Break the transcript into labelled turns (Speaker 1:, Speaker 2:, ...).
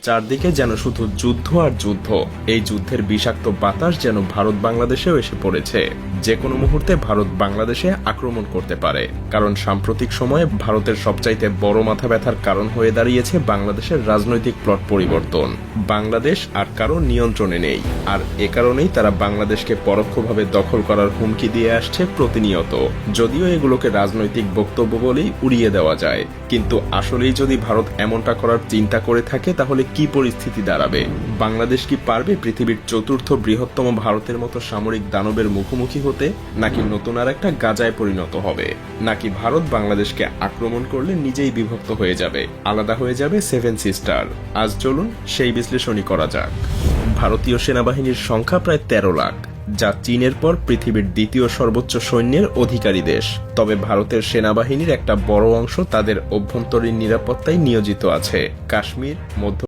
Speaker 1: চারদিকে যেন শুধু যুদ্ধ আর যুদ্ধ। এই যুদ্ধের বিষাক্ত বাতাস যেন ভারত বাংলাদেশেও এসে পড়েছে। যে কোনো মুহূর্তে ভারত বাংলাদেশে আক্রমণ করতে পারে, কারণ সাম্প্রতিক সময়ে ভারতের সবচাইতে বড় মাথা ব্যথার কারণ হয়ে দাঁড়িয়েছে বাংলাদেশের রাজনৈতিক প্লট পরিবর্তন। বাংলাদেশ আর কারো নিয়ন্ত্রণে নেই, আর এ কারণেই তারা বাংলাদেশকে পরোক্ষভাবে দখল করার হুমকি দিয়ে আসছে প্রতিনিয়ত। যদিও এগুলোকে রাজনৈতিক বক্তব্য বলেই উড়িয়ে দেওয়া যায়, কিন্তু আসলেই যদি ভারত এমনটা করার চিন্তা করে থাকে তাহলে কি পরিস্থিতি দাঁড়াবে? বাংলাদেশ কি পারবে পৃথিবীর চতুর্থ বৃহত্তম ভারতের মতো সামরিক দানবের মুখোমুখি হতে, নাকি নতুন আর একটা গাজায় পরিণত হবে? নাকি ভারত বাংলাদেশকে আক্রমণ করলে নিজেই বিভক্ত হয়ে যাবে, আলাদা হয়ে যাবে সেভেন সিস্টার? আজ চলুন সেই বিশ্লেষণই করা যাক। ভারতীয় সেনাবাহিনীর সংখ্যা প্রায় 13 লাখ, যা চীনের পর পৃথিবীর দ্বিতীয় সর্বোচ্চ সৈন্যের অধিকারী দেশ। তবে ভারতের সেনাবাহিনীর একটা বড় অংশ তাদের অভ্যন্তরীণ নিরাপত্তায় নিয়োজিত আছে। কাশ্মীর, মধ্য